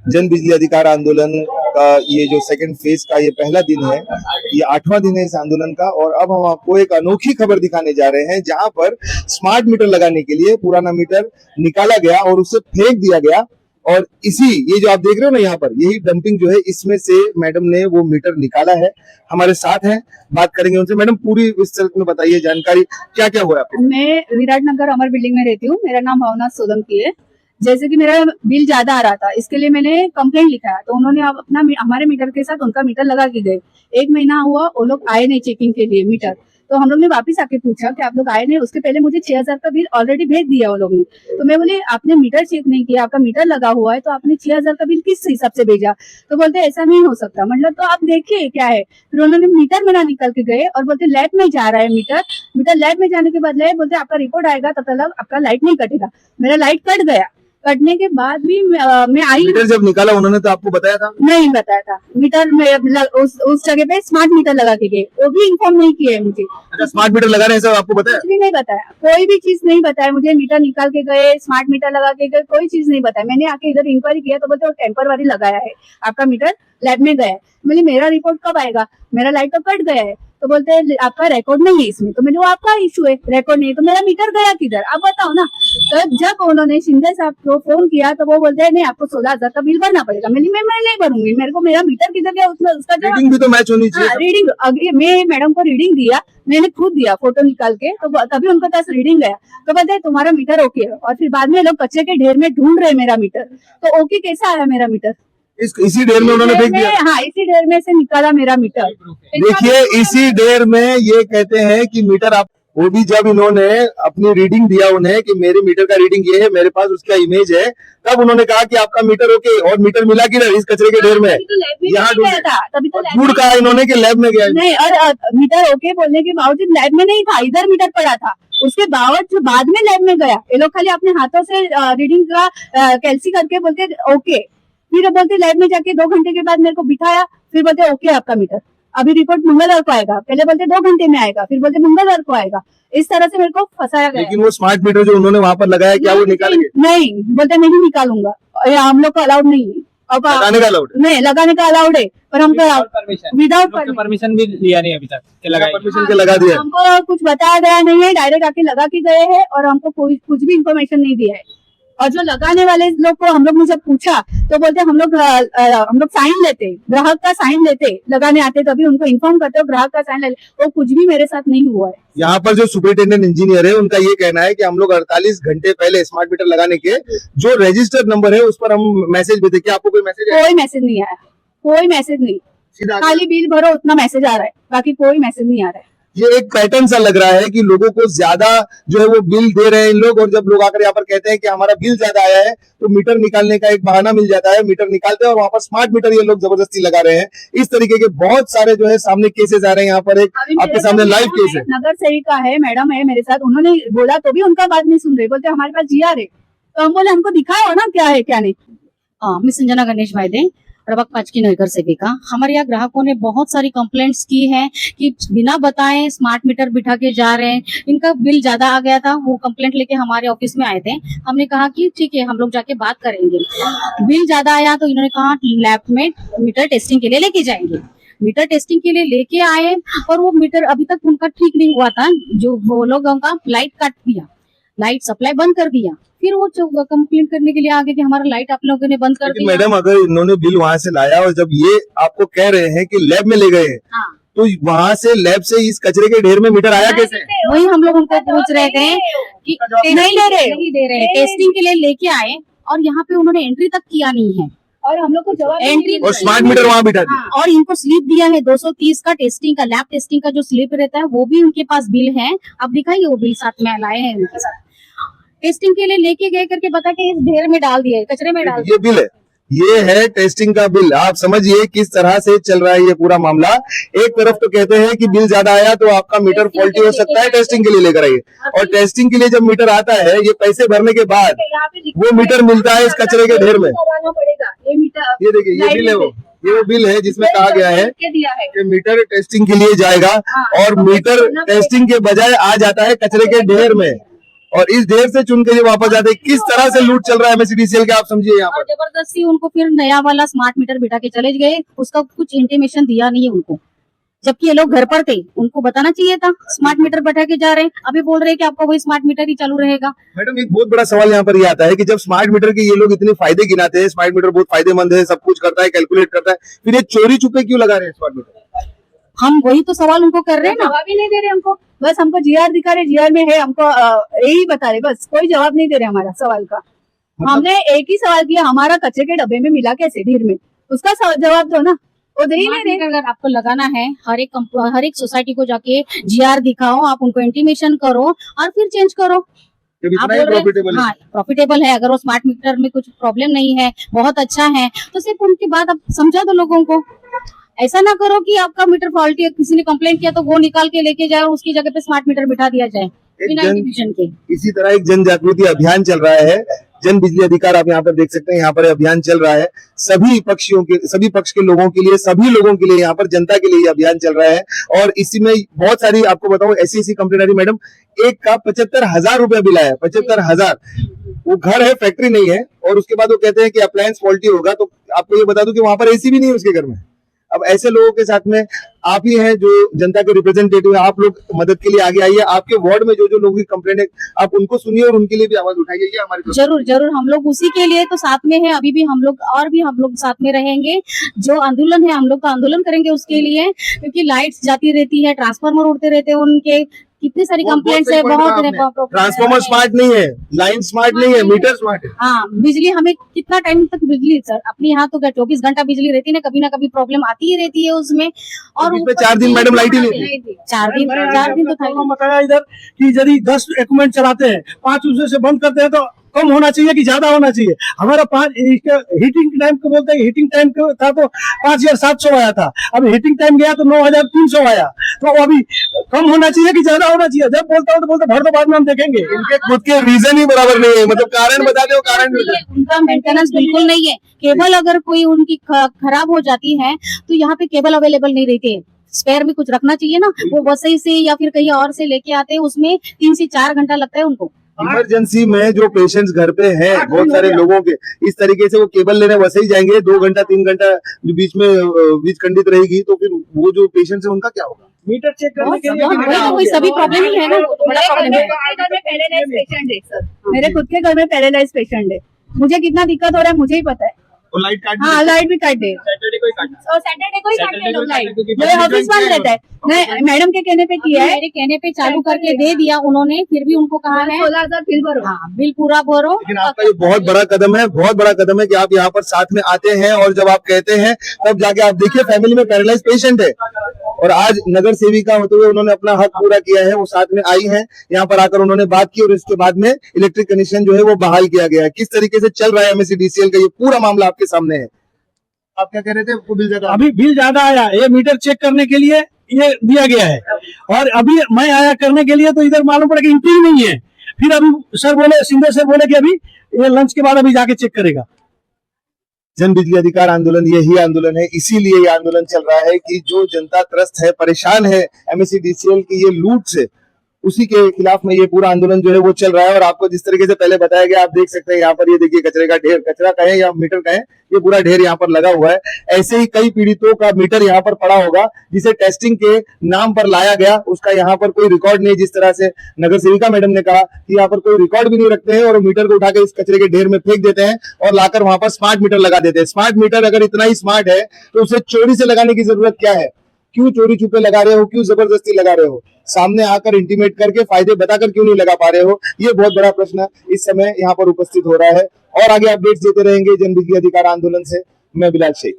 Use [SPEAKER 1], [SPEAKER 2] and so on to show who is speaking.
[SPEAKER 1] जन बिजली अधिकार आंदोलन का ये जो सेकंड फेज का ये पहला दिन है, ये 8वां दिन है इस आंदोलन का। और अब हम आपको एक अनोखी खबर दिखाने जा रहे हैं, जहां पर स्मार्ट मीटर लगाने के लिए पुराना मीटर निकाला गया और उसे फेंक दिया गया। और इसी ये जो आप देख रहे हो ना यहाँ पर, यही डंपिंग जो है, इसमें से मैडम ने वो मीटर निकाला है। हमारे साथ हैं, बात करेंगे उनसे। मैडम पूरी विस्तार में बताइए जानकारी, क्या क्या हुआ आपको?
[SPEAKER 2] मैं विराटनगर अमर बिल्डिंग में रहती हूँ। मेरा नाम भावना सोलंकी है। जैसे कि मेरा बिल ज्यादा आ रहा था, इसके लिए मैंने कंप्लेंट लिखा है, तो उन्होंने अपना हमारे मीटर के साथ उनका मीटर लगा के गए। 1 महीना हुआ, वो लोग आए नहीं चेकिंग के लिए मीटर। तो हम लोग ने वापस आके पूछा कि आप लोग आए नहीं। उसके पहले मुझे 6000 का बिल ऑलरेडी भेज दिया वो लोग ने। तो मैं बोली आपने मीटर चेक नहीं किया, आपका मीटर लगा हुआ है, तो आपने 6000 का बिल किस हिसाब से भेजा? तो बोलते ऐसा नहीं हो सकता। मतलब तो आप देखिए क्या है। फिर उन्होंने मीटर मेरा निकल के गए और बोलते लैब में जा रहा है मीटर लैब में जाने के बदले बोलते आपका रिपोर्ट आएगा तब तक आपका लाइट नहीं कटेगा। मेरा लाइट कट गया। कटने के बाद भी मैं आई।
[SPEAKER 1] मीटर जब निकाला उन्होंने तो आपको बताया था?
[SPEAKER 2] नहीं बताया था। मीटर में उस जगह पे स्मार्ट मीटर लगा के गए, वो भी इन्फॉर्म नहीं किया है मुझे।
[SPEAKER 1] अच्छा, स्मार्ट मीटर लगा रहे हैं सब आपको बताया?
[SPEAKER 2] कुछ भी नहीं बताया, कोई भी चीज नहीं बताया मुझे। मीटर निकाल के गए, स्मार्ट मीटर लगा के गए, कोई चीज नहीं बताया। मैंने आके इधर इंक्वायरी किया तो बोलते टेम्पररी लगाया है, आपका मीटर लैब में गया है। मैंने मेरा रिपोर्ट कब आएगा? मेरा लाइट तो कट गया है। तो बोलते हैं आपका रिकॉर्ड नहीं है इसमें। तो मैंने वो आपका इशू है, रिकॉर्ड नहीं है, तो मेरा मीटर गया किधर आप बताओ ना। तो जब उन्होंने शिंदे साहब को फोन किया तो वो बोलते हैं नहीं आपको 16000 का बिल भरना पड़ेगा। मैं नहीं भरूंगी, मेरे को मेरा मीटर किधर गया उसका
[SPEAKER 1] रीडिंग भी तो मैच होनी चाहिए।
[SPEAKER 2] रीडिंग मैं मैडम को रीडिंग दिया, मैंने खुद दिया फोटो निकाल के, तो तभी उनके पास रीडिंग गया। तो बोलते हैं तुम्हारा मीटर ओके है। और फिर बाद में लोग कचरे के ढेर में ढूंढ रहे मेरा मीटर। तो ओके कैसा आया मेरा मीटर?
[SPEAKER 1] इसी ढेर में उन्होंने फेंक दिया?
[SPEAKER 2] हाँ, इसी ढेर में से निकाला मेरा मीटर।
[SPEAKER 1] देखिए इसी ढेर में ये कहते हैं कि मीटर आप, वो भी जब इन्होंने अपनी रीडिंग दिया उन्हें कि मेरे मीटर का रीडिंग ये है, मेरे पास उसका इमेज है, तब उन्होंने कहा कि आपका मीटर ओके। और मीटर मिला किधर? इस कचरे के ढेर में। यहाँ ढूंढ कहा इन्होंने कि लैब में गया
[SPEAKER 2] नहीं। और मीटर ओके बोलने के बावजूद लैब में नहीं था, इधर मीटर पड़ा था। उसके बावजूद बाद में लैब में गया। ये लोग खाली अपने हाथों से रीडिंग का कैलसी करके बोलते ओके। फिर बोलते लैब में जाके 2 घंटे के बाद मेरे को बिठाया। फिर बोलते ओके आपका मीटर, अभी रिपोर्ट मंगलवार को आएगा। पहले बोलते 2 घंटे में आएगा, फिर बोलते मंगलवार को आएगा। इस तरह से मेरे को फंसाया गया।
[SPEAKER 1] लेकिन वो स्मार्ट मीटर जो उन्होंने वहाँ पर लगाया, क्या वो निकालेंगे?
[SPEAKER 2] नहीं, बोलते नहीं निकालूंगा, हम लोग को अलाउड नहीं है।
[SPEAKER 1] लगाने का अलाउड
[SPEAKER 2] नहीं, लगाने का अलाउड है, पर हमको विदाउट
[SPEAKER 3] परमिशन भी लिया नहीं अभी तक के
[SPEAKER 1] परमिशन के लगा दिया।
[SPEAKER 2] हमको कुछ बताया गया नहीं है, डायरेक्ट आके लगा के गए हैं और हमको कुछ भी इन्फॉर्मेशन नहीं दिया है। और जो लगाने वाले लोग को हम लोग ने जब पूछा तो बोलते हम लोग साइन लेते, ग्राहक का साइन लेते, लगाने आते तभी उनको इन्फॉर्म करते हो ग्राहक का साइन लेते। वो कुछ भी मेरे साथ नहीं हुआ है।
[SPEAKER 1] यहाँ पर जो सुपरिटेंडेंट इंजीनियर है उनका ये कहना है कि हम लोग 48 घंटे पहले स्मार्ट मीटर लगाने के जो रजिस्टर्ड नंबर है उस पर हम मैसेज भेजे। क्या आपको कोई मैसेज आया?
[SPEAKER 2] कोई मैसेज नहीं आया, कोई मैसेज नहीं। खाली बिल भरो उतना मैसेज आ रहा है, बाकी कोई मैसेज नहीं आ रहा है।
[SPEAKER 1] ये एक पैटर्न सा लग रहा है कि लोगों को ज्यादा जो है वो बिल दे रहे हैं इन लोग, और जब लोग आकर यहाँ पर कहते हैं कि हमारा बिल ज्यादा आया है तो मीटर निकालने का एक बहाना मिल जाता है, मीटर निकालते हैं और वहाँ पर स्मार्ट मीटर ये लोग जबरदस्ती लगा रहे हैं। इस तरीके के बहुत सारे जो है सामने केसेस आ रहे हैं। यहाँ पर एक आपके सामने लाइव केस है,
[SPEAKER 2] नगर सेविका है, मैडम है मेरे साथ, उन्होंने बोला तो भी उनका बात नहीं सुन रहे। बोलते हमारे पास GR है, तो हम बोले हमको दिखाओ ना क्या है क्या नहीं।
[SPEAKER 4] मैं संजना गणेश भाईदे, प्रभाग 5 की नगर सेविका। हमारे यहाँ ग्राहकों ने बहुत सारी कंप्लेंट्स की हैं कि बिना बताए स्मार्ट मीटर बिठा के जा रहे हैं, इनका बिल ज्यादा आ गया था। वो कंप्लेंट लेके हमारे ऑफिस में आए थे। हमने कहा कि ठीक है हम लोग जाके बात करेंगे। बिल ज्यादा आया तो इन्होंने कहा लैब में मीटर टेस्टिंग के लिए लेके जाएंगे। मीटर टेस्टिंग के लिए लेके आए और वो मीटर अभी तक उनका ठीक नहीं हुआ था। जो वो लोग उनका लाइट काट दिया, लाइट सप्लाई बंद कर दिया। फिर वो कंप्लेंट करने के लिए आगे कि हमारा लाइट आप लोगों ने बंद कर दिया।
[SPEAKER 1] मैडम अगर इन्होंने बिल वहाँ से लाया और जब ये आपको कह रहे हैं कि लैब में ले गए हैं,
[SPEAKER 4] हाँ।
[SPEAKER 1] तो वहाँ से लैब से इस कचरे के ढेर में मीटर आया कैसे?
[SPEAKER 4] वही हम लोग उनको पूछ रहे थे कि नहीं दे रहे टेस्टिंग के लिए लेके आए और यहाँ पे उन्होंने एंट्री तक किया नहीं है।
[SPEAKER 2] और हम लोग को जवाब
[SPEAKER 4] एंट्री
[SPEAKER 1] और स्मार्ट मीटर वहाँ बिठा दिया।
[SPEAKER 4] हाँ, और इनको स्लिप दिया है 230 का टेस्टिंग का, लैब टेस्टिंग का जो स्लिप रहता है वो भी उनके पास बिल है। अब दिखाइए वो बिल साथ में लाए हैं उनके साथ। टेस्टिंग के लिए लेके गए करके बता के इस ढेर में डाल दिया, कचरे में डाल दिया।
[SPEAKER 1] ये बिल है, ये है टेस्टिंग का बिल। आप समझिए किस तरह से चल रहा है ये पूरा मामला। एक तरफ तो कहते हैं कि बिल ज्यादा आया तो आपका मीटर फॉल्टी हो सकता है, टेस्टिंग के लिए लेकर आइए। और टेस्टिंग के लिए जब मीटर आता है, ये पैसे भरने के बाद वो मीटर मिलता है इस कचरे के ढेर में। ये देखिए ये बिल है, वो बिल है जिसमें कहा गया है कि मीटर टेस्टिंग के लिए जाएगा और मीटर टेस्टिंग के बजाय आ जाता है कचरे के ढेर में। और इस ढेर से चुन के ये वापस जाते हैं। किस तरह से लूट चल रहा है एमएससीडीसीएल के, आप समझिए यहाँ
[SPEAKER 4] और
[SPEAKER 1] पर।
[SPEAKER 4] जबरदस्ती उनको फिर नया वाला स्मार्ट मीटर बिठा के चले गए, उसका कुछ इंटीमेशन दिया नहीं है उनको, जबकि ये लोग घर पर थे, उनको बताना चाहिए था स्मार्ट मीटर बैठा के जा रहे हैं। अभी बोल रहे हैं कि आपका वही स्मार्ट मीटर ही चालू रहेगा।
[SPEAKER 1] मैडम एक बहुत बड़ा सवाल यहाँ पर ये आता है कि जब स्मार्ट मीटर के ये लोग इतने फायदे गिनाते हैं, स्मार्ट मीटर बहुत फायदेमंद है, सब कुछ करता है, कैलकुलेट करता है, फिर ये चोरी छुपे क्यों लगा रहे हैं स्मार्ट मीटर?
[SPEAKER 4] हम वही तो सवाल उनको कर रहे हैं ना।
[SPEAKER 2] जवाब ही नहीं दे रहे हमको, बस हमको जीआर दिखा रहे, जीआर में है, हमको यही बता रहे, बस कोई जवाब नहीं दे रहे हमारा सवाल का। हमने एक ही सवाल किया, हमारा कचरे के डब्बे में मिला कैसे ढेर में, उसका जवाब दो ना, वो दे ही नहीं रहे।
[SPEAKER 4] अगर आपको लगाना है, हर एक सोसाइटी को जाके जीआर दिखाओ, आप उनको इंटीमेशन करो और फिर चेंज करो।
[SPEAKER 1] जब
[SPEAKER 4] आप
[SPEAKER 1] इतना ही
[SPEAKER 4] बोल रहे हैं,
[SPEAKER 1] प्रॉफिटेबल है।
[SPEAKER 4] हाँ प्रॉफिटेबल है, अगर वो स्मार्ट मीटर में कुछ प्रॉब्लम नहीं है, बहुत अच्छा है, तो सिर्फ उनकी बात आप समझा दो लोगों को। ऐसा ना करो कि आपका मीटर फॉल्टी है, किसी ने कंप्लेंट किया तो वो निकाल के लेके जाए और उसकी जगह पे स्मार्ट मीटर बिठा दिया जाए बिना इंटीमेशन के।
[SPEAKER 1] इसी तरह एक जन जागृति अभियान चल रहा है, जन बिजली अधिकार, आप यहाँ पर देख सकते हैं, यहाँ पर अभियान चल रहा है। सभी पक्ष के लोगों के लिए, सभी लोगों के लिए, यहाँ पर जनता के लिए ये अभियान चल रहा है। और इसी में बहुत सारी, आपको बताऊं, ऐसी कंप्लेंट आ रही मैडम, एक का 75,000 रुपया बिल आया, 75,000। वो घर है, फैक्ट्री नहीं है, और उसके बाद वो कहते हैं कि अप्लायंस फॉल्टी होगा। तो आपको ये बता दूं कि वहां पर एसी भी नहीं है उसके घर में। अब ऐसे लोगों के साथ में आप ही हैं जो जनता के रिप्रेजेंटेटिव है, आप लोग मदद के लिए आगे आइए। आपके वार्ड में जो लोगों की कंप्लेंट है, आप उनको सुनिए और उनके लिए भी आवाज उठाइए। ये हमारी तरफ से।
[SPEAKER 4] जरूर जरूर, हम लोग उसी के लिए तो साथ में है, अभी भी हम लोग, और भी हम लोग साथ में रहेंगे। जो आंदोलन है, हम लोग तो आंदोलन करेंगे उसके लिए, क्योंकि लाइट्स जाती रहती है, ट्रांसफार्मर उड़ते रहते हैं, उनके कितनी सारी कंप्लेंट्स है, बहुत।
[SPEAKER 1] ट्रांसफार्मर स्मार्ट नहीं है, लाइन स्मार्ट नहीं है, मीटर स्मार्ट है।
[SPEAKER 4] हाँ, बिजली हमें कितना टाइम तक बिजली, सर अपने यहाँ तो 24 घंटा बिजली रहती है ना कभी प्रॉब्लम आती ही रहती है उसमें। और
[SPEAKER 1] इसमें 4 दिन मैडम लाइट ही नहीं थी।
[SPEAKER 4] 4 दिन तो था।
[SPEAKER 5] बताया इधर कि यदि 10 इक्विपमेंट चलाते हैं, 5 उसमें से बंद करते हैं, तो कम होना चाहिए कि ज्यादा होना चाहिए। हमारा 5 हीटिंग टाइम को बोलते हैं, हीटिंग टाइम था तो 5,700 आया था, अब हीटिंग टाइम गया तो 9,300 आया। तो अभी कम होना चाहिए कि ज्यादा होना चाहिए? जब बोलता हूँ तो बोलते भर दो, बाद में हम देखेंगे।
[SPEAKER 1] इनके खुद के रीजन ही बराबर नहीं है, मतलब कारण बता दो, कारण नहीं बता।
[SPEAKER 4] उनका मेंटेनेंस बिल्कुल नहीं है। केबल अगर कोई उनकी खराब हो जाती है तो यहाँ पे केबल अवेलेबल नहीं रहती है, स्पेयर में कुछ रखना चाहिए ना। वो वसई से या फिर कहीं और से लेके आते हैं, उसमें 3 से 4 घंटा लगता है उनको।
[SPEAKER 1] इमरजेंसी में जो पेशेंट्स घर पे हैं, बहुत सारे लोगों के, इस तरीके से वो केबल लेने वैसे ही जाएंगे, 2 घंटा 3 घंटा जो बीच में बीच खंडित रहेगी, तो फिर वो जो पेशेंट्स है उनका क्या होगा?
[SPEAKER 5] मीटर चेक करने के लिए
[SPEAKER 4] कोई सभी प्रॉब्लम ही है ना, बड़ा प्रॉब्लम है।
[SPEAKER 2] मेरे खुद के घर में पैरालाइज पेशेंट है, मुझे कितना दिक्कत हो रहा है मुझे ही पता है।
[SPEAKER 1] तो लाइट काट
[SPEAKER 2] हाँ, लाइट भी काट दे,
[SPEAKER 3] सैटरडे को ही काटना।
[SPEAKER 2] और सैटरडे को ही काटते लोग लाइट।
[SPEAKER 3] क्योंकि
[SPEAKER 2] मेरे ऑफिस बंद रहता है, मैं मैडम के कहने पे किया है,
[SPEAKER 4] मेरे कहने पे चालू करके दे दिया उन्होंने, फिर भी उनको कहा है
[SPEAKER 2] 16,000 बिल भरो।
[SPEAKER 4] हाँ बिल पूरा भरो।
[SPEAKER 1] लेकिन आपका ये बहुत बड़ा कदम है, बहुत बड़ा कदम है कि आप यहाँ पर साथ में आते हैं, और जब आप कहते हैं तब जाके आप देखिए फैमिली में पैरालाइज पेशेंट है, और आज नगर सेविका होते हुए उन्होंने अपना हक पूरा किया है। वो साथ में आई हैं, यहाँ पर आकर उन्होंने बात की, और इसके बाद में इलेक्ट्रिक कनेक्शन जो है वो बहाल किया गया है। किस तरीके से चल रहा है एमएससीडीसीएल का ये पूरा मामला आपके सामने है। आप क्या कह रहे थे? आपको बिल ज्यादा?
[SPEAKER 5] अभी बिल ज्यादा आया, ये मीटर चेक करने के लिए ये दिया गया है, और अभी मैं आया करने के लिए तो इधर मालूम पड़ा कि एंट्री नहीं है। फिर अभी सर बोले, सिंधे सर बोले कि अभी ये लंच के बाद अभी जाके चेक करेगा।
[SPEAKER 1] जन बिजली अधिकार आंदोलन यही आंदोलन है, इसीलिए ये आंदोलन चल रहा है कि जो जनता त्रस्त है, परेशान है एमएससीडीसीएल की ये लूट से, उसी के खिलाफ में ये पूरा आंदोलन जो है वो चल रहा है। और आपको जिस तरीके से पहले बताया गया, आप देख सकते हैं यहाँ पर, ये देखिए कचरे का ढेर, कचरा कहें या मीटर कहें, ये पूरा ढेर यहाँ पर लगा हुआ है। ऐसे ही कई पीड़ितों का मीटर यहाँ पर पड़ा होगा, जिसे टेस्टिंग के नाम पर लाया गया, उसका यहाँ पर कोई रिकॉर्ड नहीं। जिस तरह से नगर सेविका मैडम ने कहा कि यहाँ पर कोई रिकॉर्ड भी नहीं रखते हैं, और मीटर को उठा के इस कचरे के ढेर में फेंक देते हैं और लाकर वहां पर स्मार्ट मीटर लगा देते हैं। स्मार्ट मीटर अगर इतना ही स्मार्ट है तो उसे चोरी से लगाने की जरूरत क्या है? क्यों चोरी छुपे लगा रहे हो? क्यों जबरदस्ती लगा रहे हो? सामने आकर इंटीमेट करके फायदे बताकर क्यों नहीं लगा पा रहे हो? ये बहुत बड़ा प्रश्न इस समय यहाँ पर उपस्थित हो रहा है। और आगे अपडेट्स देते रहेंगे जन बिजली अधिकार आंदोलन से। मैं बिलाल शेख।